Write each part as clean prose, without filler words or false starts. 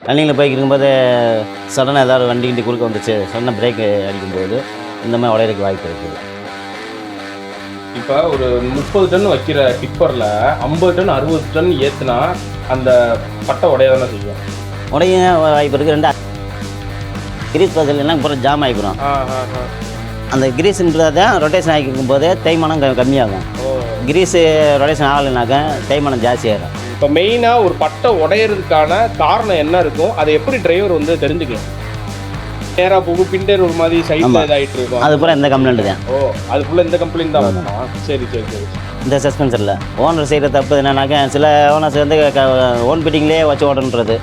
ரன்னிங்கில் போய்க்கு இருக்கும்போது சடனாக ஏதாவது வண்டி கிண்டி குறுக்க வந்துச்சு, சடனாக பிரேக் அடிக்கும்போது இந்த மாதிரி உடையிறதுக்கு வாய்ப்பு இருக்குது. இப்போ ஒரு 30 டன் வைக்கிற டிப்பரில் 50 டன் 60 டன் ஏற்றுனா அந்த பட்டை உடைய தானே செய்யும். உடைய வாய்ப்பு இருக்குது. ரெண்டு கிரீஸ் பசல் எல்லாம் அப்புறம் ஜாம் ஆகிக்கிறோம். அந்த கிரீஸுன்றது தான் ரொட்டேஷன் ஆகிக்கும் போது தேய்மானம் கம்மியாகும். கிரீஸு ரொட்டேஷன் ஆகலைனாக்கா தேய்மானம் ஜாஸ்தியாகிடும். இப்போ மெயினாக ஒரு பட்டை உடையிறதுக்கான காரணம் என்ன இருக்கும், அதை எப்படி டிரைவர் வந்து தெரிஞ்சுக்கலாம்? நேராக போகும் பின்டர் ஒரு மாதிரி சைடில் இதாகிட்டு இருக்கும். அது பூரா இந்த கம்ப்ளைண்ட் தான். அது ஃபுல்லாக இந்த கம்ப்ளைண்ட் தான். சரி சரி சரி. இந்த சஸ்பென்சரில் ஓனர் செய்கிற தப்பு என்னன்னாக்கா, சில ஓனர்ஸ் வந்து ஓன் பிட்டிங்லேயே வச்சு ஓடன்றது.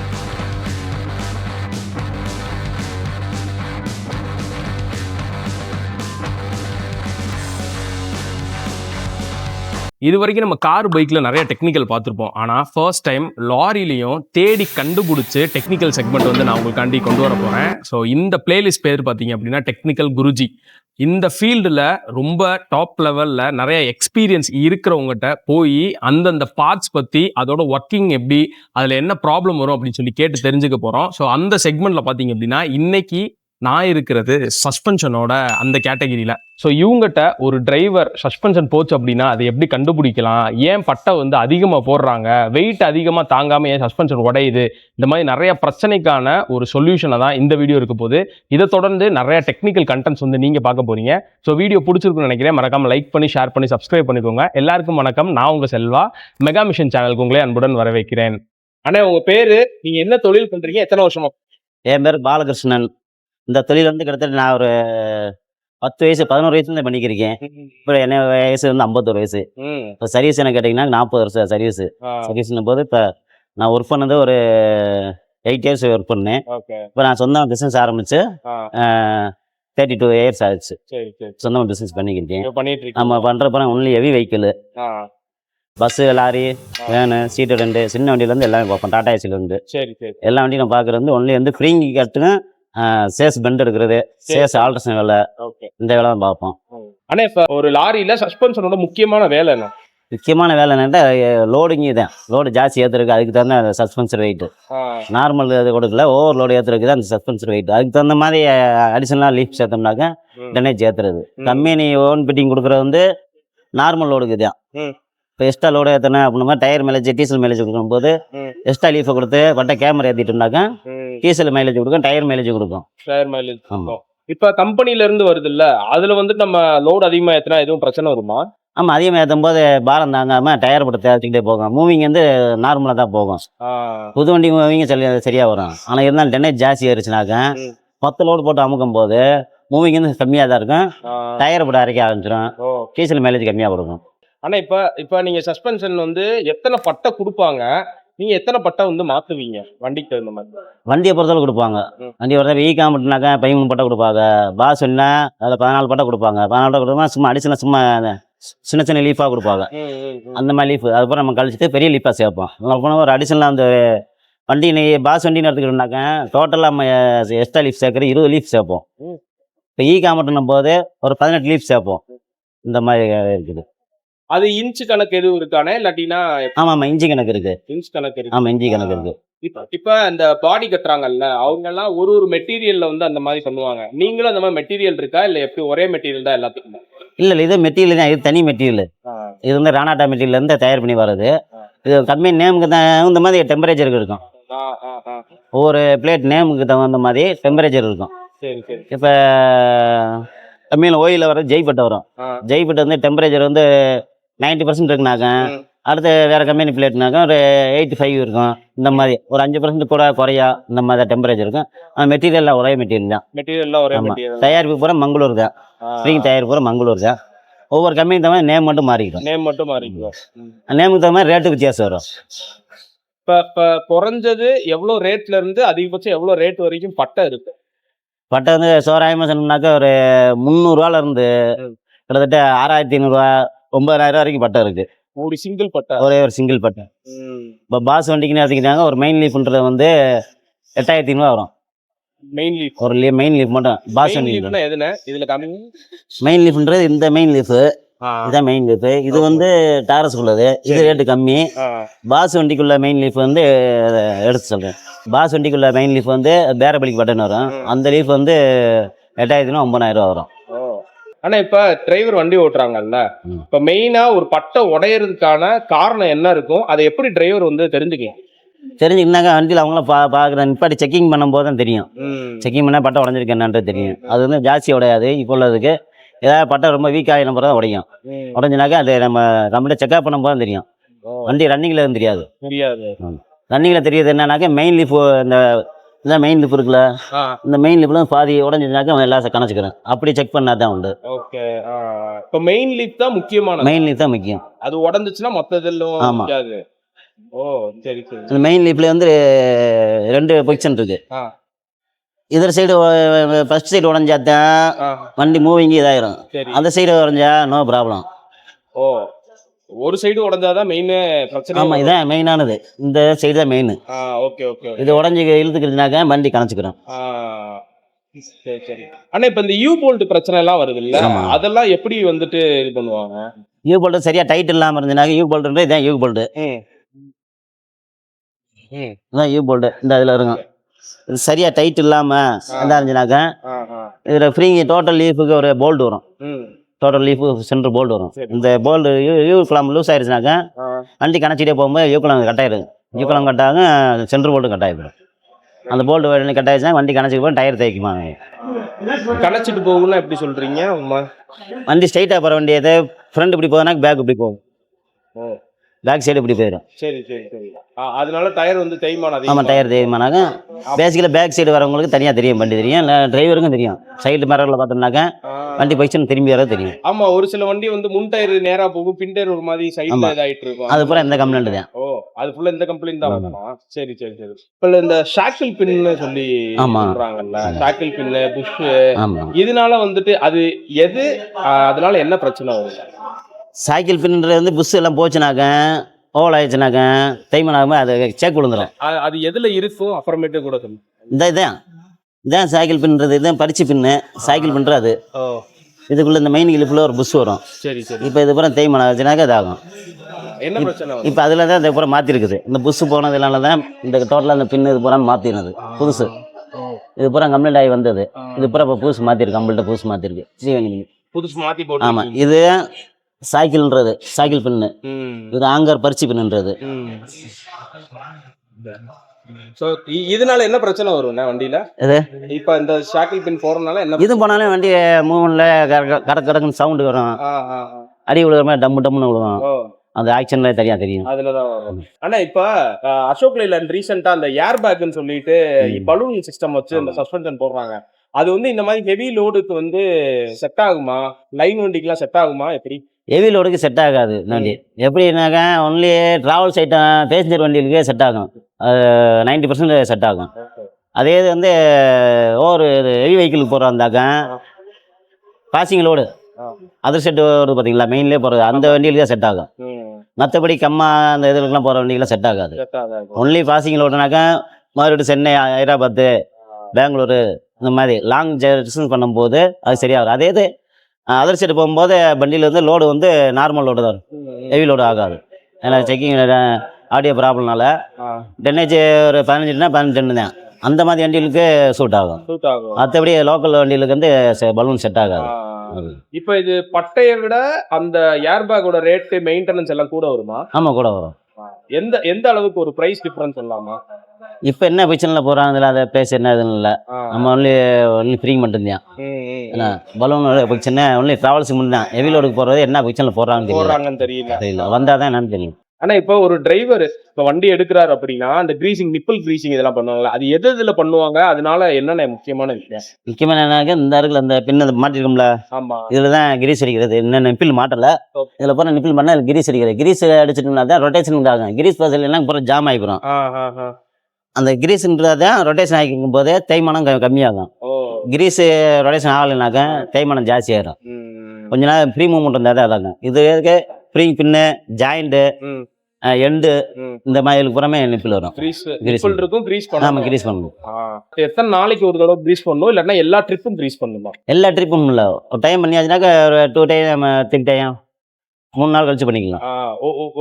இது வரைக்கும் நம்ம கார் பைக்கில் நிறைய டெக்னிக்கல் பார்த்துருப்போம். ஆனால் ஃபர்ஸ்ட் டைம் லாரிலையும் தேடி கண்டுபிடிச்சி டெக்னிக்கல் செக்மெண்ட் வந்து நான் உங்களுக்காண்டி கொண்டு வர போகிறேன். ஸோ இந்த பிளேலிஸ்ட் பேர் பார்த்தீங்க அப்படின்னா டெக்னிக்கல் குருஜி. இந்த ஃபீல்டில் ரொம்ப டாப் லெவலில் நிறைய எக்ஸ்பீரியன்ஸ் இருக்கிறவங்ககிட்ட போய் அந்தந்த பார்ட்ஸ் பற்றி, அதோட ஒர்க்கிங் எப்படி, அதில் என்ன ப்ராப்ளம் வரும் அப்படின்னு சொல்லி கேட்டு தெரிஞ்சுக்க போகிறோம். ஸோ அந்த செக்மெண்ட்டில் பார்த்தீங்க அப்படின்னா இன்னைக்கு நான் இருக்கிறது சஸ்பென்ஷனோட அந்த கேட்டகிரியில். ஸோ இவங்ககிட்ட ஒரு டிரைவர் சஸ்பென்ஷன் போச்சு அப்படின்னா அதை எப்படி கண்டுபிடிக்கலாம், ஏன் பட்டை வந்து அதிகமாக போடுறாங்க, வெயிட் அதிகமாக தாங்காமல் ஏன் சஸ்பென்ஷன் உடையுது, இந்த மாதிரி நிறைய பிரச்சனைக்கான ஒரு சொல்யூஷனை தான் இந்த வீடியோ இருக்க போகுது. இதை தொடர்ந்து நிறைய டெக்னிக்கல் கண்டென்ட்ஸ் வந்து நீங்கள் பார்க்க போகிறீங்க. ஸோ வீடியோ பிடிச்சிருக்குன்னு நினைக்கிறேன். மறக்காமல் லைக் பண்ணி ஷேர் பண்ணி சப்ஸ்கிரைப் பண்ணிக்கோங்க. எல்லாருக்கும் வணக்கம். நான் உங்கள் செல்வா. மெகா மிஷன் சேனலுக்கு உங்களே அன்புடன் வரவேற்கிறேன். ஆனால் உங்கள் பேர், நீங்கள் என்ன தொழில் பண்ணுறீங்க, எத்தனை வருஷமா? என் பேர் பாலகிருஷ்ணன். இந்த தொழில் வந்து கிட்டத்தட்ட நான் ஒரு 10 வயசு 11 வயசுல பண்ணிக்கிறேன். இப்போ என்ன வயசு வந்து 51 வயசு. இப்போ சர்வீஸ் என்ன கேட்டிங்கன்னா 40 வருஷம் சர்வீஸு. சர்வீஸ்னும் போது இப்போ நான் ஒர்க் பண்ணது ஒரு 8 இயர்ஸ் ஒர்க் பண்ணேன். இப்போ நான் சொந்தமாக பிஸ்னஸ் ஆரம்பித்து 32 இயர்ஸ் ஆயிடுச்சு. சொந்தமாக பிஸ்னஸ் பண்ணிக்கிட்டேன். நம்ம பண்ணுறப்ப only heavy vehicle, bus, lorry, van, seat 2, சின்ன வண்டியிலேருந்து எல்லாமே பார்ப்போம். டாடா ஏசிலேருந்து எல்லா வண்டியும் நான் பார்க்குறது வந்து ஒன்லி வந்து ஃப்ரீங்கி கட்டுன்னு சேஸ் பெண்ட் எடுக்கிறது, சேஸ் ஆல்ட்ரேஷன் வேலை, இந்த வேலை தான் பார்ப்போம். ஆனால் இப்போ ஒரு லாரியில் சஸ்பென்ஷனோட முக்கியமான வேலை என்ன? முக்கியமான வேலை என்னென்னா லோடிங்கு தான். லோடு ஜாஸ்தி ஏற்றுருக்கு, அதுக்கு தகுந்த சஸ்பென்சர் வெயிட்டு. நார்மல் இது கொடுக்கல, ஓவர் லோடு ஏற்றுறதுக்கு தான் அந்த சஸ்பென்சர் வெயிட். அதுக்கு தகுந்த மாதிரி அடிஷனலாக லீஃப் சேர்த்தோம்னாக்கா டனேஜ் ஏற்றுறது. கம்பெனி ஓன் பிட்டிங் கொடுக்குறது வந்து நார்மல் லோடுக்கு தான். இப்போ எக்ஸ்ட்ரா லோடு ஏற்றணும் அப்படின்னா டயர் மைலேஜ், டீசல் மைலேஜ் கொடுக்கும்போது எக்ஸ்ட்ரா லீஃபை கொடுத்து பட்டை கேமரா ஏற்றிட்டோம்னாக்கா டீசல் மைலேஜ் கொடுக்கும், டயர் மைலேஜ் கொடுக்கும். Tyre mileage. இப்போ கம்பெனிலேருந்து வருது இல்லை, அதில் வந்து நம்ம லோடு அதிகமாக ஏற்றினா எதுவும் பிரச்சனை வருமா? ஆமாம், அதிகமாக ஏற்றும் போது பாரம் தாங்காமல் டயர் போட்டு தேய்ச்சிக்கிட்டே போகும். மூவிங் வந்து நார்மலாக தான் போகும். புது வண்டி மூவிங் சரியாக வரும். ஆனால் இருந்தாலும் டெனேஜ் ஜாஸ்தி ஆயிடுச்சுனாக்கா 10 லோடு போட்டு அமுக்கும் போது மூவிங் வந்து கம்மியாக தான் இருக்கும், டயர் போட்டு அரைக்க ஆரம்பிச்சிடும், டீசல் மைலேஜ் கம்மியாக கொடுக்கும். ஆனால் இப்போ நீங்கள் சஸ்பென்ஷன் வந்து எத்தனை பட்டை கொடுப்பாங்க, நீங்கள் எத்தனை பட்டை வந்து மாற்றுவீங்க வண்டிக்கு தகுந்த மாதிரி? வண்டியை பொறுத்தவரை கொடுப்பாங்க. வண்டியை பொறுத்தவரை காம்பட்டுனாக்கா 13 பட்டை கொடுப்பாங்க. பாஸ் சொன்னா அதில் 14 பட்டை கொடுப்பாங்க. 14 பட்டை கொடுப்பாங்க. சும்மா அடிஷனலாக சும்மா சின்ன சின்ன லீஃபாக கொடுப்பாங்க. அந்த மாதிரி லீஃப் அதுக்கப்புறம் நம்ம கழிச்சிட்டு பெரிய லீஃபாக சேர்ப்போம். போனால் ஒரு அடிஷனலாக அந்த வண்டி பாஸ் வண்டின்னு எடுத்துக்கிட்டோம்னாக்கா டோட்டலாக நம்ம எக்ஸ்ட்ரா லீஃப் சேர்க்குற 20 லீஃப் சேர்ப்போம். இப்போ காம்பட்டுன்னும் போது ஒரு 18 லீஃப் சேர்ப்போம். இந்த மாதிரி இருக்குது. அது இன்ச்சு கணக்கு எதுவும் இருக்கானே இல்லாட்டினா? ஆமாம், இன்ச்சு கணக்கு இருக்கு. இன்ச் கணக்கு இருக்கு. ஆமாம், இன்ச்சு கணக்கு இருக்கு. இப்போ இந்த பாடி கட்டுறாங்கல்ல, அவங்கெல்லாம் ஒரு மெட்டீரியல்ல வந்து அந்த மாதிரி பண்ணுவாங்க. நீங்களும் அந்த மாதிரி மெட்டீரியல் இருக்கா, இல்லை எப்படி ஒரே மெட்டீரியல் தான் எல்லாத்துக்கும்? இல்லை, இது மெட்டீரியல் தான். இது தனி மெட்டீரியல். இது வந்து ரானாட்டா மெட்டீரியல்லேருந்து தயார் பண்ணி வர்றது. இது கம்பெனி நேமுக்கு தான் இந்த மாதிரி டெம்பரேச்சருக்கு இருக்கும். ஒவ்வொரு பிளேட் நேமுக்கு தகுந்த மாதிரி டெம்பரேச்சர் இருக்கும். சரி சரி. இப்போ கம்மியில் ஓயில் வர ஜெய்பட்டை வரும். ஜெய்பட்டை வந்து டெம்பரேச்சர் வந்து 90% இருக்குனாக்கா, அடுத்து வேறு கம்பெனி பிளேட்னாக்கா ஒரு 85 இருக்கும். இந்த மாதிரி ஒரு 5% கூட குறையா இந்த மாதிரி தான் டெம்பரேச்சர் இருக்கும். மெட்டீரியல்லாம் ஒரே மெட்டீரியல் தான். மெட்டீரியல்லாம் ஒரே மெட்டீரியல். தயாரிப்பு பூரா மங்களூர் தான். ஸ்ப்ரிங் தயாரிப்பு பூரா மங்களூர் தான். ஒவ்வொரு கம்பெனி தகுந்த மாதிரி நேம் மட்டும் மாறிக்கும். நேமுக்கு தகுந்த மாதிரி ரேட்டு வித்தியாசம் வரும். இப்போ குறைஞ்சது எவ்வளோ ரேட்ல இருந்து அதிகபட்சம் எவ்வளோ ரேட் வரைக்கும் பட்டை இருக்கு? பட்டை வந்து சோராயமாக சொன்னோம்னாக்கா ஒரு 300 இருந்து கிட்டத்தட்ட 6500 9000 வரைக்கும் பட்டை இருக்கு. ஒரு சிங்கிள் பட்டை, ஒரே ஒரு சிங்கிள் பட்டை. இப்போ பாஸ் வண்டிக்குன்னு எடுத்துக்கிட்டாங்க, ஒரு மெயின் லீஃப்ன்றது வந்து 8500 வரும். மெயின் லீஃப், ஒரு மெயின் லீஃப் மட்டும் பாஸ் வண்டி. இதுல கம்மி மெயின் லீஃப்ன்றது இந்த மெயின் லீஃபு, இதுதான் மெயின் லீஃபு. இது வந்து டாரஸ் உள்ளது, இது ரேட்டு கம்மி. பாஸ் வண்டிக்குள்ள மெயின் லீஃப் வந்து எடுத்து சொல்றேன். பாஸ் வண்டிக்குள்ள மெயின் லீஃப் வந்து பேரபலிக்கு பட்டன் வரும். அந்த லீஃப் வந்து 8000 9,000 வரும். ஆனா இப்ப டிரைவர் வண்டி ஓட்டுறாங்கல்ல, இப்ப மெயினா ஒரு பட்டை உடையறதுக்கான காரணம் என்ன இருக்கும், அதை எப்படி டிரைவர் வந்து தெரிஞ்சுக்கலாம்? தெரிஞ்சுக்கினாக்கா வண்டியில் அவங்களாம் பார்க்குற நிப்பாட்டி செக்கிங் பண்ணும்போது தான் தெரியும். செக்கிங் பண்ணால் பட்டை உடஞ்சிருக்கு என்னன்றது தெரியும். அது வந்து ஜாஸ்தி உடையாது. இப்போ உள்ளதுக்கு ஏதாவது பட்டை ரொம்ப வீக் ஆகின பிறகு தான் உடையும். உடஞ்சினாக்கா அது நம்மகிட்ட செக்அப் பண்ணும்போது தான் தெரியும். வண்டி ரன்னிங்கில் எதுவும் தெரியாது. ரன்னிங்கில் தெரியுது என்னன்னாக்கா மெயின் லீஃப் இந்த மெயின் லிப் இருக்குல்ல, இந்த மெயின் லிப்ல பாதி உடஞ்சிருந்தாக்க அவன் எல்லாம் கணச்சுக்கிறேன். அப்படி செக் பண்ணா தான் உண்டு. ஓகே. இப்போ மெயின் லிப் தான் முக்கியமான. மெயின் லிப் தான் முக்கியம். அது உடஞ்சிச்சுன்னா மொத்தத்திலும் முக்கியாது. ஓ சரி சரி. இந்த மெயின் லிப்ல வந்து 2 பொசிஷன் இருக்கு. இதர் சைடு ஃபர்ஸ்ட் சைடு உடஞ்சாதான் வண்டி மூவிங் இதாயிரும். அந்த சைடு உடஞ்சா நோ ப்ராப்ளம். ஓ ஒரு சைடு உடஞ்சாதான் மெயின் பிரச்சனை. ஆமா, இதான் மெயினானது. இந்த சைடு தான் மெயின். Okay okay. இது உடஞ்சி இழுத்துக்கிறதுனாக்க வண்டி கணச்சுக்கிறோம். சரி சரி. ஆனா இப்ப இந்த யூ போல்ட் பிரச்சனை எல்லாம் வருது இல்ல, அதெல்லாம் எப்படி வந்துட்டு இது பண்ணுவாங்க? யூ போல்ட் சரியா டைட் இல்லாம இருந்ததுனாக்க யூ போல்ட் இதான் யூ போல்ட். இதான் யூ போல்ட். இந்த இதுல இருக்கும். இது சரியா டைட் இல்லாம நல்லா இருந்துச்சுனாக்க இதுல ஃப்ரீ டோட்டல் லீஃபுக்கு ஒரு போல்ட் வரும். டோட்டல் லீஃப் சென்டர் போல்ட் வரும். இந்த போல்டு யூ குளம் லூஸ் ஆயிடுச்சுனாக்கா வண்டி கணச்சிட்டே போகும்போது யூ குளம் கட் ஆயிடுது. யூ குளம் கட் ஆகும், சென்டர் போல்ட்டு கட் ஆகிடும். அந்த போல்டு கட் ஆயிடுச்சுன்னா வண்டி கணச்சிட்டு போய் டயர் தேய்க்குமா. கணச்சிட்டு போகும்னா எப்படி சொல்றீங்க? வண்டி ஸ்ட்ரைட்டாக போகிற வண்டி எதை ஃப்ரண்ட் இப்படி போகுதுனாக்க பேக் இப்படி போகும். பேக் சைடு இப்படி போயிடும். சரி சரி சரி. அதனால டயர் வந்து தேய்மானம். ஆமாம், டயர் தேய்மானாக்க பேசிக்கலாக பேக் சைடு வரவங்களுக்கு தனியாக தெரியும், வண்டி தெரியும், இல்லை டிரைவருக்கும் தெரியும். சைடு மிரரில் பார்த்தோம்னாக்க வண்டி பொசிஷன் திரும்பி வர தெரியும். ஆமா, ஒரு சில வண்டி வந்து முன் டயர் நேரா போகும், பின் டயர் ஒரு மாதிரி சைடுல இதாயிட்டு இருக்கும். அது பூரா இந்த கம்ப்ளைண்ட் தான். ஓ, அது ஃபுல்லா இந்த கம்ப்ளைண்ட் தான் வருமா? சரி சரி சரி. இப்போ இந்த ஷாக்கிள் பின்னு சொல்லி சொல்றாங்கல்ல, ஷாக்கிள் பின்னு புஷ், இதனால வந்துட்டு அது எது, அதனால என்ன பிரச்சனை வரும்? சைக்கிள் பின்ன்றது வந்து புஷ் எல்லாம் போச்சுனாக்க ஓவல் ஆயிடுச்சுனாக்க தைமனாக அது செக் விழுந்துடும். அது எதுல இருக்கும் அப்புறமேட்டு கூட சொல்லு. இதான் சைக்கிள் பின்னுறது. இதுதான் பறிச்சு பின்னு சைக்கிள் பின்னுறது. இதுக்குள்ள இந்த மெயின் கிளிப்பில் ஒரு புஷ் வரும். சரி சரி. இப்போ இது பூரா தேய்மானம் ஆச்சுனாக்க இதாகும். என்ன பிரச்சனை? இப்போ அதில் தான் இந்த பூரா மாற்றிருக்குது. இந்த புஷ் போனதுனால தான் இந்த டோட்டலாக இந்த பின்னு இது பூரா மாற்றினது புதுசு. இது பூரா கம்ப்ளைண்ட் ஆகி வந்தது. இது பூரா இப்போ புதுசு மாற்றிருக்கு. கம்ப்ளைண்ட்டை புதுசு மாற்றிருக்கு. புதுசு மாற்றி போட்டு. ஆமாம், இது சைக்கிள்ன்றது சைக்கிள் பின்னு. இது ஆங்கர் பறிச்சு பின்னுன்றது. இதனால என்ன பிரச்சனை வரும் வண்டியில? இது இப்ப இந்த ஷாக்கிள் பின் போறதுனால என்ன இது போனாலும் வண்டி மூவ்மெண்ட்ல கடக்குன்னு சவுண்டு வரும். அடி விழுகிற மாதிரி டம்மு டம்முன்னு விழுவும். அந்த ஆக்ஷன்ல தெரியும். அதுலதான் வரும். ஆனா இப்ப அசோக் லைலாண்ட் ரீசெண்டா அந்த ஏர் பேக்னு சொல்லிட்டு பலூன் சிஸ்டம் வச்சு இந்த சஸ்பென்ஷன் போடுறாங்க. அது வந்து இந்த மாதிரி ஹெவி லோடுக்கு வந்து செட் ஆகுமா? லைன் வண்டிக்குலாம் செட் ஆகுமா? எப்படி? ஹெவி லோடுக்கு செட் ஆகாது வண்டி. எப்படின்னாக்கா ஒன்லி டிராவல்ஸ் ஐட்டம் பேசஞ்சர் வண்டிகளுக்கே செட் ஆகும். 90% செட் ஆகும். அதே இது வந்து ஒரு ஹெவி வெஹிக்கிளுக்கு போகிறாந்தாக்கா பாசிங் லோடு அதர் செட் வருது பார்த்தீங்களா, மெயின்லேயே போகிறது, அந்த வண்டிகளுக்கு தான் செட் ஆகும். மற்றபடி கம்மா அந்த இதுக்கெல்லாம் போகிற வண்டிகள்லாம் செட் ஆகாது. ஒன்லி பாசிங் லோடுனாக்கா மறுபடியும் சென்னை, ஹைதராபாத்து, பெங்களூரு இந்த மாதிரி லாங் டிஸ்டன்ஸ் பண்ணும்போது அது சரியாகும். அதே இது அதர் சைடு போகும்போது வண்டியில் வந்து லோடு வந்து நார்மல் லோடு தான் இருக்கும், ஹெவி லோடு ஆகாது. ஏன்னா செக்கிங் ஆடியோ ப்ராப்ளம்னால டென்னேஜ் ஒரு 15னா 15 டன் தான். அந்த மாதிரி வண்டிகளுக்கு சூட் ஆகும். மற்றபடி லோக்கல் வண்டிகளுக்கு வந்து பலூன் செட் ஆகாது. இப்போ இது பட்டையை விட அந்த ஏர் பேக்கோட ரேட்டு மெயின்டெனன்ஸ் எல்லாம் கூட வருமா? ஆமாம், கூட வரும். எந்த அளவுக்கு ஒரு பிரைஸ் டிஃபரன்ஸ் சொல்லலாமா? இப்போ என்ன பொசிஷனில் போகிறாங்களா அதை பேச என்ன எதுவும் இல்லை. நம்ம ஒன்லி ஃப்ரீ மட்டும்தான். ஏன்னா பலூன் பொசிஷன் ஒன்லி ட்ராவல்ஸுக்கு மட்டும் தான். ஹெவி லோடுக்கு போகிறது என்ன பொசிஷனில் போடுறாங்கன்னு தெரியல. வந்தால் தான் என்னன்னு தெரியும். ஆனா இப்போ ஒரு டிரைவர் இப்போ வண்டி எடுக்கிறாரு அப்படின்னா அந்த கிரீசிங், நிப்பிள் கிரீசிங் இதெல்லாம் பண்ணுவாங்களா? அது எதுல பண்ணுவாங்க? அதனால என்னென்ன முக்கியமான விஷயம்? முக்கியமான என்னன்னாக்க இந்த இருக்குல்ல அந்த பின்ன மாட்டிருக்கும்ல, இதுல தான் கிரீஸ் அடிக்கிறது. என்ன நிப்பிள் மாட்டல, இதுல போற நிப்பிள் பண்ணா கிரீஸ் அடிக்கிறது. கிரீஸ் அடிச்சிட்டோம்னா தான் ரொட்டேஷன் ஆகும். கிரீஸ் பசல் எல்லாம் போற ஜாம் ஆகிக்கிறோம். அந்த கிரீஸ்ன்றதான் ரொட்டேஷன் ஆகிக்கும் போதே தேய்மானம் கம்மியாகும். கிரீஸ் ரொட்டேஷன் ஆகலைனாக்க தேய்மானம் ஜாஸ்தி ஆயிரும். கொஞ்ச நேரம் ஃப்ரீ மூவ்மெண்ட் இருந்தால் தான் அதாகும். இது ஃப்ரீ பின்னு, ஜாயிண்ட், எண்டு இந்த மாதிரி புறமே நிப்பிள் வரும். ஆமா, கிரீஸ் பண்ணணும். எத்தனை நாளைக்கு ஒரு தடவை கிரீஸ் பண்ணணும், இல்லைன்னா எல்லா ட்ரிப்பும் கிரீஸ் பண்ணணுமா? எல்லா ட்ரிப்பும் இல்லை, ஒரு டைம் பண்ணியாச்சுனாக்கா ஒரு 2 டைம் 3 டைம் 3 நாள் கழிச்சு பண்ணிக்கலாம்.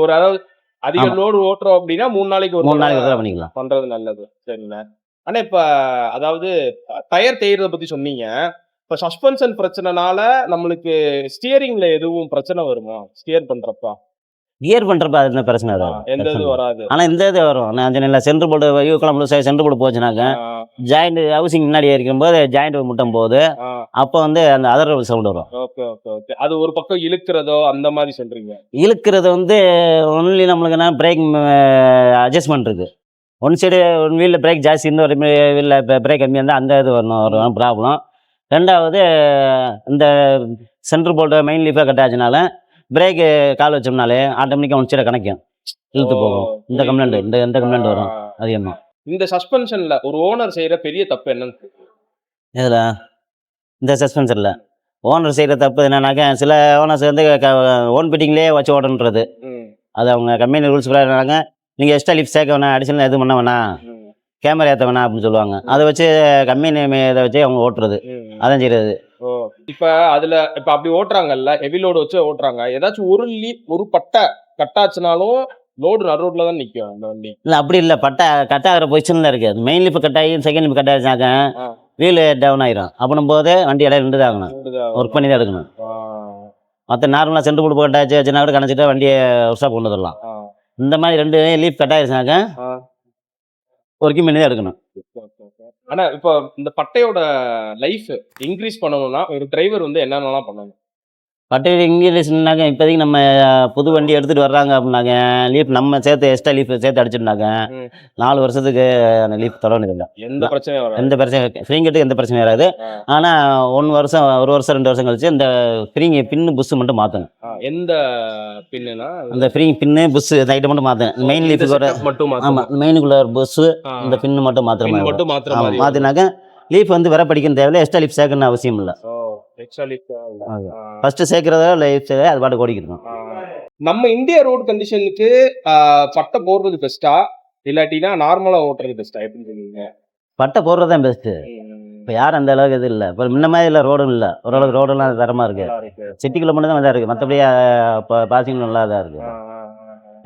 ஒரு அதாவது அதிக ஆமா. லோடு ஓட்டுறோம் அப்படின்னா 3 நாளைக்கு ஒரு 3 நாளைக்கு தடவை ஒரு பண்ணிக்கலாம். பண்றது நல்லது. சரிண்ணே. ஆனா இப்ப அதாவது டயர் தேய்றத பத்தி சொன்னீங்க. இப்ப சஸ்பென்ஷன் பிரச்சனைனால நம்மளுக்கு ஸ்டியரிங்ல எதுவும் பிரச்சனை வருமா? ஸ்டியர் பண்றப்ப? கியர் பண்ணுறப்ப அது என்ன பிரச்சனை வராது. எந்த பிரச்சனை இதுவும் வராது. ஆனால் இந்த இது வரும். நான் சொன்னேன்ல சென்டர் போர்டு யூக்கெல்லாம் முழுசாக சென்டர் போர்டு போச்சுனாக்க ஆ, ஜாயிண்ட் ஹவுசிங் முன்னாடி இருக்கும்போது ஜாயிண்ட் முட்டும் போது ஆ. அப்போ வந்து அந்த அதர் சவுண்ட் வரும். Okay, okay, okay. அது ஒரு பக்கம் இழுக்கிறதோ அந்த மாரி சொல்றீங்க. இழுக்கிறது வந்து ஒன்லி நம்மளுக்கு என்ன பிரேக் அட்ஜஸ்ட்மெண்ட் இருக்குது. ஒன் சைடு ஒன் வீலில் பிரேக் ஜாஸ்தி இருந்தால் ஒரு வீலில் பிரேக் கம்மியாக இருந்தால் அந்த இது வரும் ப்ராப்ளம். ரெண்டாவது இந்த சென்டர் போல்டு மெயின் லீஃபாக கட் ஆச்சுனால பிரேக்கு கால் வச்சோம்னாலே ஆட்டோமேட்டிக்காக ஒன் சைடை கணக்கும், இழுத்து போகும். இந்த கம்ப்ளைண்ட் இந்த கம்ப்ளைண்ட் வரும் அதிகமாக. இந்த சஸ்பென்ஷன்ல ஒரு ஓனர் செய்யற பெரிய தப்பு என்னன்னு இதில் இந்த சஸ்பென்சரில் ஓனர் செய்கிற தப்பு என்னன்னாக்கா சில ஓனர்ஸ் வந்து ஓன் ஃபிட்டிங்லேயே வச்சு ஓடன்றது. ம், அது அவங்க கம்பெனி ரூல்ஸ் பிரகாரம் என்னன்னாங்க, நீங்கள் எக்ஸ்ட்ரா லிஃப்ட் சேர்க்க வேணாம், அடிஷனல் எதுவும் பண்ண வேணாம், ம், கேமரா ஏற்ற வேணாம் அப்படின்னு சொல்லுவாங்க. அதை வச்சு கம்பெனி இதை வச்சு அவங்க ஓட்டுறது, ம். அதான் செய்கிறது. ஓ! இப்ப அதுல இப்ப அப்படி ஓட்டுறாங்கல்ல, ஹெவி லோடு வச்சு ஓட்டுறாங்க. ஏதாச்சும் ஒரு பட்டை கட்டாச்சுனாலும் லோடு நடு ரோட்ல தான் நிக்கும் அந்த வண்டி. இல்லை அப்படி இல்லை, பட்டை கட் ஆகிற பொசிஷனில் இருக்குது. மெயின் லிஃப்ட் கட் ஆகி செகண்ட் லிஃப்ட் கட் ஆகிடுச்சாக்க ஆ. வீல் டவுன் ஆயிரும். அப்படின்னும் போது வண்டி இடையில நின்று தான் ஆகணும், ஒர்க் பண்ணி தான் எடுக்கணும். ஆ, மற்ற நார்மலாக சென்டர் போர்டு கட் ஆச்சுன்னா கூட கணச்சிட்டு வண்டியை ஒர்க் ஷாப் கொண்டு வந்துடலாம். ஆ, இந்த மாதிரி 2 லீஃப் கட் ஆயிடுச்சுனாக்க ஆ. ஒர்க்கிங் பண்ணி தான் எடுக்கணும். Okay, okay. ஆனா இப்ப இந்த பட்டையோட லைஃப் இன்கிரீஸ் பண்ணணும்னா ஒரு டிரைவர் வந்து என்னென்னலாம் பண்ணணும்? பட்டை இங்கிலீஷ்னாக்க இப்போதைக்கு நம்ம புது வண்டி எடுத்துகிட்டு வர்றாங்க அப்படின்னாக்க லீஃப் நம்ம சேர்த்து எக்ஸ்ட்ரா லீஃப் சேர்த்து அடிச்சிருந்தாக்க ம். 4 வருஷத்துக்கு அந்த லீஃப் தொடரணும் இல்லை, எந்த பிரச்சனையும் வராது. எந்த பிரச்சனை ஃப்ரீங்கிட்டு எந்த பிரச்சனையும் வராது. ஆ. ஆனால் 1 வருஷம் 2 வருஷம் கழிச்சு இந்த ஃப்ரீங்க பின்னு புஷ்ஷு மட்டும் மாற்றணும். எந்த பின்னுனா அந்த ஃப்ரீ பின்னு புஷ்ஷு இந்த ஐட்டம் மட்டும் மாற்றணும். மெயின் லீஃபுக்கு மட்டும் ஆமாம், மெயினுக்குள்ள ஒரு புஷ்ஷு இந்த பின்னு மட்டும் மாற்றுற பின் மாதிரி மட்டும் மாத்திர ஆமாம். மாதிரி. மாற்றினாக்க லீஃப் வந்து வர படிக்கணும் தேவையில்லை, எக்ஸ்ட்ரா லீஃப் சேர்க்கணும்னு அவசியம் இல்லை. ஓ, எக்ஸ்ட்ரா லீஃப் அது. ஃபஸ்ட்டு சேர்க்குறதா லீஃப் சேர்க்க அது பாட்டு ஓடிக்கணும். நம்ம இந்தியா ரோடு கண்டிஷனுக்கு பட்டை போடுறது பெஸ்டா இல்லாட்டினா நார்மலா ஓட்டுறது பெஸ்டா எப்படின்னு சொல்லுவீங்க? பட்டை போடுறது தான் பெஸ்ட்டு. இப்போ யாரும் அந்த அளவுக்கு இது இல்லை. இப்போ முன்ன மாதிரி இல்லை, ரோடும் இல்லை. ஓரளவுக்கு ரோடெல்லாம் தரமாக இருக்குது. சிட்டிக்குள்ளே மட்டும் தான் இதாக இருக்குது, மற்றபடி இப்போ பாசிங் நல்லா இதாக இருக்குது.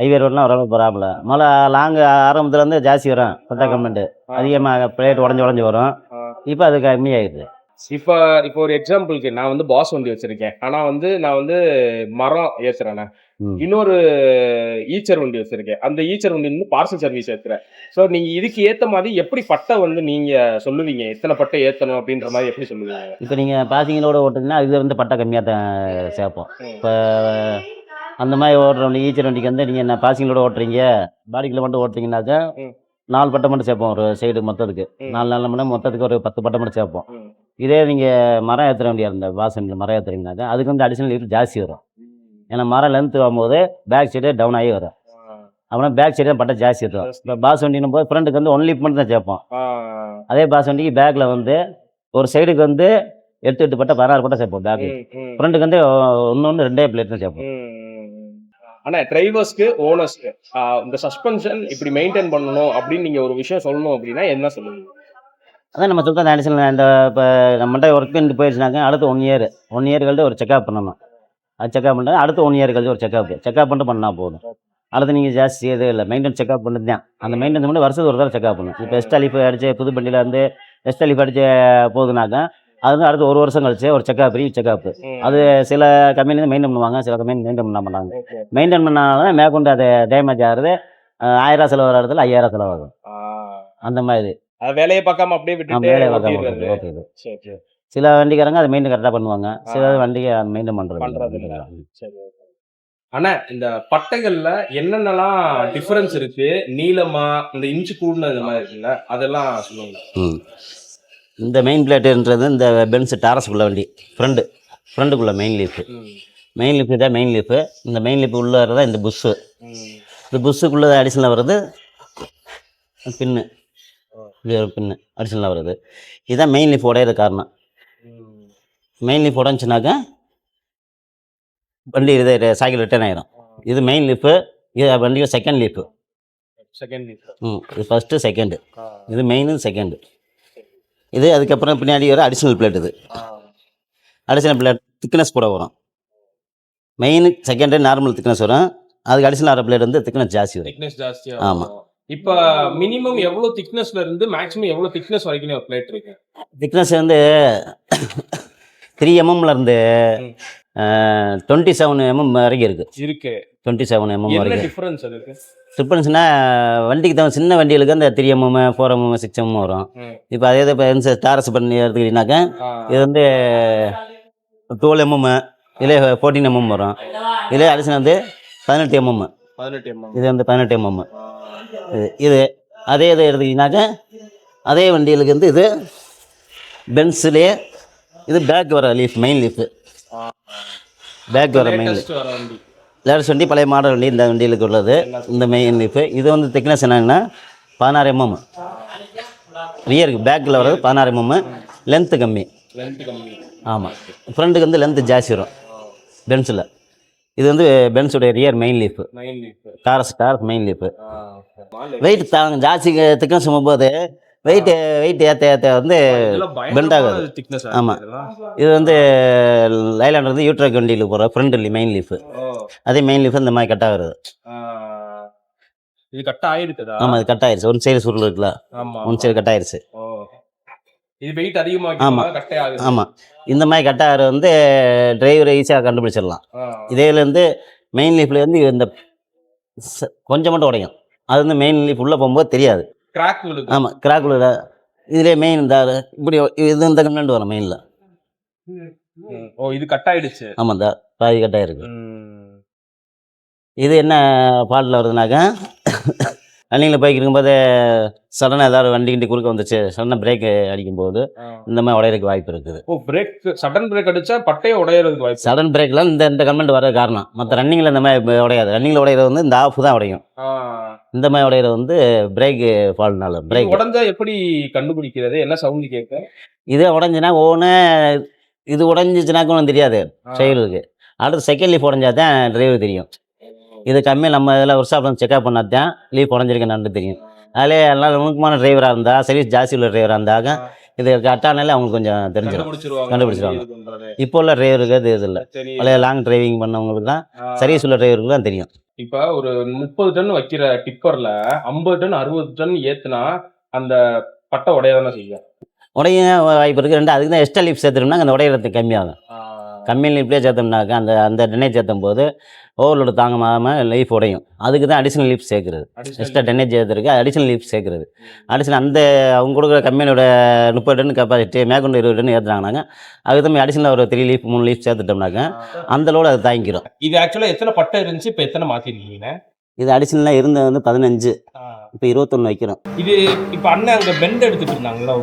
ஹைவே ரோட்லாம் ஓரளவுக்கு ப்ராப்ளம். மழை லாங்கு ஆரம்பத்துலேருந்து ஜாஸ்தி வரும் பட்டை கம்ப்ளைண்ட்டு, அதிகமாக பிளேட் உடஞ்சி வரும். இப்போ அது கம்மியாகிடுது. இப்போ இப்போ ஒரு எக்ஸாம்பிளுக்கு நான் வந்து பாஸ் வண்டி வச்சிருக்கேன். ஆனா வந்து நான் வந்து மரம் ஏத்துறேன். இன்னொரு ஈச்சர் வண்டி வச்சிருக்கேன். அந்த ஈச்சர் வண்டி வந்து பார்சல் சர்வீஸ் ஏத்துறேன். ஸோ நீங்க இதுக்கு ஏத்த மாதிரி எப்படி பட்டை வந்து நீங்க சொல்லுவீங்க? எத்தனை பட்டை ஏத்தணும் அப்படின்ற மாதிரி எப்படி சொல்லுவீங்க? இப்போ நீங்கள் பாசிங்களோட ஓட்டுங்கன்னா இது வந்து பட்டை கம்மியாக தான் சேர்ப்போம். இப்போ அந்த மாதிரி ஓடுற வண்டி ஈச்சர் வண்டிக்கு வந்து நீங்கள் என்ன பாசிங்களோட ஓட்டுறீங்க, பாடிக்குள்ள மட்டும் ஓட்டுறீங்கன்னாக்கா 4 பட்டை மட்டும் சேர்ப்போம் ஒரு சைடு மொத்தத்துக்கு. 4 மணி மொத்தத்துக்கு ஒரு 10 பட்டை மட்டும் சேர்ப்போம். இதே நீங்கள் மரம் ஏற்றுற வண்டியாக இருந்தால் வாசனில் மரம் ஏற்றுறீங்கனாக்கா அதுக்கு வந்து அடிஷனல் லீஃப் ஜாஸ்தி வரும். ஏன்னா மரம் லென்த்து வரும்போது பேக் சைடு டவுன் ஆகி வரும். அப்படின்னா பேக் சைடு தான் பட்டை ஜாஸ்தி வரும். இப்போ பாஸ் வண்டினும் போது ஃப்ரண்ட்டுக்கு வந்து 1 லீஃப் மட்டும் தான் சேர்ப்போம். அதே பாஸ் வண்டிக்கு பேக்கில் வந்து ஒரு சைடுக்கு வந்து 8 பட்டை 16 பட்டை சேர்ப்போம். பேக்கு ஃப்ரண்ட்டுக்கு வந்து 1 2 பிளேட் தான் சேர்ப்போம். ஆனா டிரைவர்ஸ்க்கு ஓனர்ஸ்க்கு இந்த சஸ்பென்ஷன் இப்படி மெயின்டைன் பண்ணணும் அப்படின்னு நீங்க ஒரு விஷயம் சொல்லணும் அப்படின்னா என்ன சொல்லுவீங்க? அதான் நம்ம சொல்கிற அடிஷனல் இந்த இப்போ நம்மகிட்ட ஒர்க் பண்ணிட்டு போயிடுச்சுனாக்கா அடுத்து 1 இயர் கழிச்சு ஒரு செக்அப் பண்ணணும். அது செக்அப் பண்ணிட்டு அடுத்து 1 இயர் கழிச்சு ஒரு செக்அப் பண்ணிட்டு பண்ணால் போதும். அடுத்து நீங்கள் ஜாஸ்தி எதுவும் இல்லை, மெயின்டெனன்ஸ் செக்அப் பண்ணது தான். அந்த மெயின்டெனன்ஸ் மட்டும் வருஷத்துக்கு ஒரு தடவை செக்அப் பண்ணணும். இப்போ எக்ஸ்ட்ரா லீஃப் அடிச்சு புது வண்டியில் வந்து எக்ஸ்ட்ரா லீஃப் அடிச்சு போகுதுனாக்கா அது வந்து அடுத்து 1 வருஷம் கழிச்சு ஒரு செக்அப் செக்அப்பு. அது சில கம்பெனி மெயின்டைன் பண்ணுவாங்க, சில கம்பெனி மெயின்டைன் பண்ண மாட்டாங்க. மெயின்டைன் பண்ணாலும் மேற்கொண்டு அது டேமேஜ் ஆகுறது 1000 செலவு வர இடத்துல 5000 செலவாகும். அந்த மாதிரி வேலையை பார்க்காம அப்படியே விட்டுட்டு ஓகே. சில வண்டிக்காரங்க அதை மெயின்டைன் கரெக்டாக பண்ணுவாங்க, சில வண்டிக்கு மெயின்டைன் பண்ணுறது. ஆனா இந்த பட்டைகள்ல என்னென்னலாம் டிஃபரன்ஸ் இருக்கு? நீளமா இந்த இன்ச்சு கூடுனது மாதிரி இருக்குல்ல, அதெல்லாம் சொல்லுங்க. இந்த மெயின் பிளேட்டுன்றது இந்த பென்ஸ் டாரஸுக்குள்ள வண்டி ஃப்ரண்ட்டுக்குள்ள மெயின் லீஃபு தான் மெயின் லீஃபு. இந்த மெயின் லீஃபு உள்ளே வரதான் இந்த புஷ்ஷு. இந்த புஷ்ஷுக்குள்ளே அடிஷனலாக வருது பின்னு, இப்படி ஒரு பின்னு அடிஷனலாக வருது. இதுதான் மெயின் லீஃப் உடையிறது காரணம். மெயின் லீஃப் உடஞ்சுனாக்கா வண்டி இது சைக்கிள் ரிட்டர்ன் ஆயிரும். இது மெயின் லீஃபு, இது வண்டிக்கு செகண்ட் லீஃபு. இது ஃபஸ்ட்டு செகண்டு, இது மெயின் செகண்டு. இது அதுக்கப்புறம் பின்னாடி வர அடிஷ்னல் பிளேட். இது அடிஷ்னல் பிளேட் திக்னஸ் கூட வரும். மெயின் செகண்டு நார்மல் திக்னஸ் வரும், அதுக்கு அடிஷனல் வர பிளேட் வந்து திக்னஸ் ஜாஸ்தி வரும். திக்னஸ் ஜாஸ்தியா ஆமா. இருக்கும். இப்ப மினிமம் எவ்வளவு திக்னஸ்ல இருந்து மேக்ஸிமம் எவ்வளவு திக்னஸ் வரைக்கும் ஒரு பிளேட் இருக்கு? திக்னஸ் வந்து 3 mmல இருந்து 27 mm வரைக்கும் இருக்கு. 27 mm என்ன வரைக்கும். டிஃபரன்ஸ் அதுக்கு? டிஃபரன்ஸ்னா வண்டிக்கு தவிர சின்ன வண்டிகளுக்கு அந்த 3 mm 4 mm 6 mm வரும். இப்போ அதே இது இப்போ டாரஸ் பண்ணி எடுத்துக்கிட்டீங்கன்னாக்கா இது வந்து 12 mm இல்லை 14 mm வரும். இதில் அடிஷனல் வந்து 18 mm. 18 mm. இது வந்து 18 mm. இது அதே இது எடுத்துக்கிட்டீங்கன்னாக்கா அதே வண்டிகளுக்கு வந்து இது பென்ஸ்லேயே இது பேக் வர லீஃப், மெயின் லீஃப். பேக் வர மெயின் லீஃப். வர வண்டி லேட்டஸ்ட் வண்டி, பழைய மாடல் வண்டி இந்த வண்டிகளுக்கு உள்ளது. இந்த மெயின் லீஃபு இது வந்து திக்னஸ் என்னங்கன்னா 16 mm. ரியருக்கு பேக்கில் வர்றது 16 mm. லென்த்து கம்மி. ஆமாம். ஃப்ரண்ட்டுக்கு வந்து லென்த்து ஜாஸ்தி வரும் பென்ஸில். இது வந்து பென்ஸுடைய rear main leaf. Taurus main leaf. Weight தாங்க ஜாஸ்தி திக்னஸ் போகும்போது வெயிட் ஏற்ற வந்து பெண்ட் ஆகாது. ஆமாம். இது வந்து லைலாண்ட் வந்து யூட்ரக் வண்டியில் போகிற ஃப்ரண்ட் மெயின் லீஃபு. அதே மெயின் லீஃப் இந்த மாதிரி கட் ஆகுறது. இது கட் ஆயிடுதா? ஆமாம், இது கட் ஆயிடுச்சு. ஒன் சைடு சுருள் இருக்குல்ல, ஒன் சைடு கட் ஆயிடுச்சு. இது வெயிட் அதிகமாக. ஆமாம் ஆமாம். இந்த மாதிரி கட் ஆகிறது வந்து டிரைவரை ஈஸியாக கண்டுபிடிச்சிடலாம். இதேலேருந்து மெயின் லீஃப்லேருந்து இந்த கொஞ்சம் மட்டும் உடையும். அது வந்து மெயின் லீஃப் உள்ளே போகும்போது தெரியாது. கிராக் விழுது. ஆமாம், கிராக் விழுது. இதிலே மெயின் இந்த இப்படி இது இந்த கம்ப்ளைண்ட் வரும் மெயினில். இது கட் ஆயிடுச்சு. ஆமாம், இந்த பாதி கட் ஆகிருக்கு. இது என்ன ஃபால்ட்டில் வருதுனாக்கா ரன்னிங்கில் போய்க்கு இருக்கும்போது சடனாக ஏதாவது வண்டி கிண்டி குறுக்க வந்துச்சு, சடனாக பிரேக் அடிக்கும்போது இந்த மாதிரி உடையிறதுக்கு வாய்ப்பு இருக்குது. பிரேக் சடன் பிரேக் அடித்தா பட்டையை உடையிறதுக்கு வாய்ப்பு. சடன் பிரேக்லாம் இந்த கமெண்ட் வர காரணம். மற்ற ரன்னிங்கில் இந்த மாதிரி உடையாது. ரன்னிங்கில் உடையிறது வந்து இந்த ஆஃப் தான் உடையும். இந்த மாதிரி உடையிறது வந்து பிரேக் ஃபால்ட்னால. பிரேக் உடஞ்சா எப்படி கண்டுபிடிக்கிறது? என்ன சவுண்டு கேட்க? இதே உடஞ்சினா ஒவ்வொன்று இது உடஞ்சிச்சுனாக்க ஒன்றும் தெரியாது டிரைவருக்கு. அடுத்து செகண்ட் லீஃப் உடஞ்சா தான் டிரைவர் தெரியும். இது கம்மியாக நம்ம இதில் ஒர்க் ஷாப்பில் செக்அப் பண்ணால் தான் லீஃப் உடஞ்சிருக்கேன்னு தெரியும். அதிலே எல்லாம் நுணுக்கமான டிரைவராக இருந்தால், சர்வீஸ் ஜாஸ்தி உள்ள டிரைவராக இருந்தாக்க இது கரெக்டானாலே அவங்களுக்கு கொஞ்சம் தெரிஞ்சிடும், கண்டுபிடிச்சிருவாங்க. இப்போ உள்ள டிரைவருக்கு அது இது இல்லை. பழைய லாங் டிரைவிங் பண்ணவங்களுக்கு தான், சர்வீஸ் உள்ள டிரைவருக்கு தான் தெரியும். இப்போ ஒரு 30 டன் வைக்கிற டிப்பரில் 50 டன் 60 டன் ஏற்றுனா அந்த பட்டை உடையதானே செய்யும். உடைய வாய்ப்பு இருக்குது. ரெண்டு அதுக்கு தான் எக்ஸ்ட்ரா லீஃப் சேர்த்துட்டோம்னா அந்த உடையிறது கம்மியாகும். கம்மி லீஃப்லேயே சேர்த்தோம்னாக்கா அந்த டெனேஜ் சேர்த்தும் போது ஓவர்லோடு தாங்காமல் லீஃப் உடையும். அதுக்கு தான் அடிஷனல் லீஃப் சேர்க்குறது. எக்ஸ்ட்ரா டெனேஜ் சேர்த்துருக்கு அடிஷனல் லீஃப் சேர்க்குறது. அடிஷனல் அந்த அவங்க கொடுக்குற கம்பெனியோட 30 டன் கெப்பாசிட்டி மேற்கொண்டு 20 டன் ஏற்றுறாங்கனாங்க அதுக்கு தான் அடிஷனலாக ஒரு 3 லீஃப் 3 லீஃப் சேர்த்துட்டோம்னாக்கா அந்த லோடு அது தாங்கிக்கிறோம். இது ஆக்சுவலாக எத்தனை பட்டை இருந்துச்சு, இப்போ எத்தனை மாற்றிருக்கீங்க? இது அடிஷனலாக இருந்தது வந்து 15, இப்போ 21 வைக்கிறோம். இது இப்போ அண்ணன் அங்கே பெண்ட் எடுத்துட்டு இருந்தாங்களா?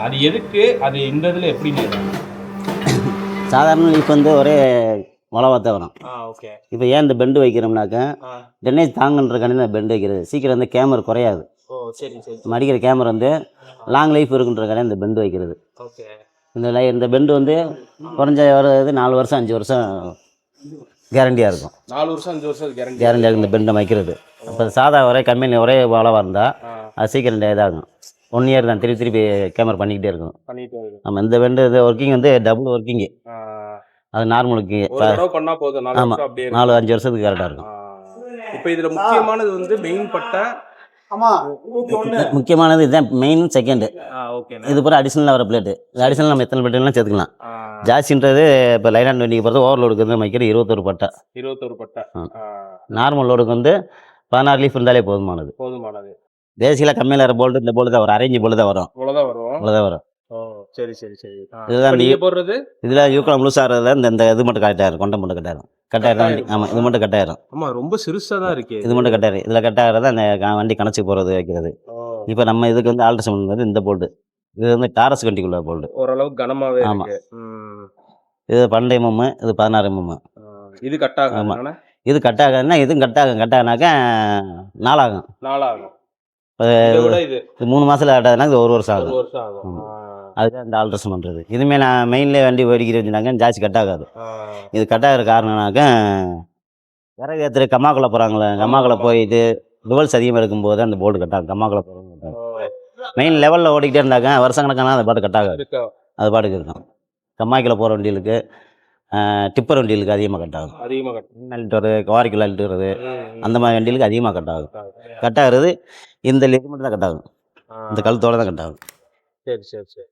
அது எதுக்கு? அது இந்த இதில் எப்படி? சாதாரண லீஃப் வந்து ஒரே வளவாக வரும். ஓகே. இப்போ ஏன் இந்த பெண்டு வைக்கிறோம்னாக்கா டென்னேஜ் தாங்கன்றக்காண்டி தான் பெண்டு வைக்கிறது. சீக்கிரம் வந்து கேமரா குறையாது. சரி சரி. மடிக்கிற கேமரா வந்து லாங் லைஃப் இருக்குன்றக்காண்டி இந்த பெண்டு வைக்கிறது. ஓகே. இந்த பெண்டு வந்து குறைஞ்ச வர்றது 4 வருஷம் 5 வருஷம் கேரண்டியாக இருக்கும். 4 வருஷம் 5 வருஷம் கேரண்டியாக இருக்கும் இந்த பெண்டை வைக்கிறது. அப்போ சாதா ஒரே கம்பெனி ஒரே வளவாக இருந்தால் அது சீக்கிரம் இதாகும். 1 இயர் தான் திருப்பி கேமரா பண்ணிக்கிட்டே இருக்கணும். ஆமாம். இந்த பெண்டு இது ஒர்க்கிங் வந்து டபுள் ஒர்க்கிங்கு. அது நார்மலுக்கு பண்ணால் போதும். ஆமாம், 4-5 வருஷத்துக்கு கரெக்டாக இருக்கும். இப்போ இதில் முக்கியமானது வந்து மெயின் பட்டை. முக்கியமானது இதுதான் மெயின். செகண்டு இது பூரா அடிஷனலாக வர பிளேட்டு. இது அடிஷனல் நம்ம எத்தனை பிளேட்டுலாம் சேர்த்துக்கலாம். ஜாஸ்தின்றது இப்போ லைலாண்ட் வண்டிக்கு போகிறது ஓவர்லோடுக்கு வந்து வைக்கிற 21 பட்டை. 21 பட்டை. நார்மல் லோடுக்கு வந்து 16 லீஃப் இருந்தாலே போதுமானது. பேசிக்கலாக கம்மியில் வர போல்ட்டு இந்த போல்ட்டு தான் வரும். அரேஞ்ச் போல்ட்டு தான் வரும். அவ்வளோதான் வரும். சரி சரி சரி. இதுதான் போடுறது. இதில் யூக்கலாம் முழுசாக ஆகிறதுல இந்த இது மட்டும் கரெக்டாயிரும். கொண்டை மட்டும் கட்டாயிரும். கட்டாயிரம். ஆமாம், இது மட்டும் கட்டாயிரும். ஆமாம், ரொம்ப சிறுசாக தான் இருக்குது. இது மட்டும் கட்டாயிரும். இதில் கட்டாகிறது அந்த வண்டி கணச்சு போகிறது வைக்கிறது. இப்போ நம்ம இதுக்கு வந்து ஆல்ட்ரேஷன் பண்ணுறது இந்த போல்ட்டு. இது வந்து டாரஸ் வண்டிக்குள்ள போல்ட்டு. ஓரளவுக்கு கனமாகவே. ஆமாம். இது 12 mm, இது 16 mm. இது கட்டாகும். ஆமாம், இது கட்டாகுதுன்னா இதுவும் கட்டாகுனாக்கா 4 ஆகும். இது 3 மாதத்தில் கட்டாதுனா இது 1 வருஷம் ஆகும். அதுதான் இந்த ஆல்ட்ரேஷன் பண்ணுறது. இதுமாரி நான் மெயின்லேயே வண்டி ஓடிக்கிட்டு வச்சுனாக்கா ஜாஸ்தி கட் ஆகாது. இது கட் ஆகிற காரணம்னாக்கா விறகு ஏற்றுற கம்மாக்குள்ளே போகிறாங்களே, கம்மாக்குள்ளே போயிட்டு டுவல்ஸ் அதிகமாக இருக்கும்போது அந்த போல்டு கட் ஆகும். கம்மாக்குள்ளே போகிறவங்க மெயின் லெவலில் ஓடிக்கிட்டே இருந்தாக்கா வருஷக்கணக்கான அது பாட்டு கட் ஆகாது. அது பாட்டுக்கு இருக்கும். கம்மாய்க்குள்ளே போகிற வண்டிகளுக்கு டிப்பர் வண்டிகளுக்கு அதிகமாக கட் ஆகும். அதிகமாக கட்டணும். அல்ட்டுறது குவாரிக்குள்ள அல்ட்டுறது அந்த மாதிரி வண்டிகளுக்கு அதிகமாக கட் ஆகும். கட் ஆகுறது இந்த இது மட்டும் தான் கட் ஆகும். இந்த கழுத்தோட தான் கட் ஆகும். சரி சரி சரி.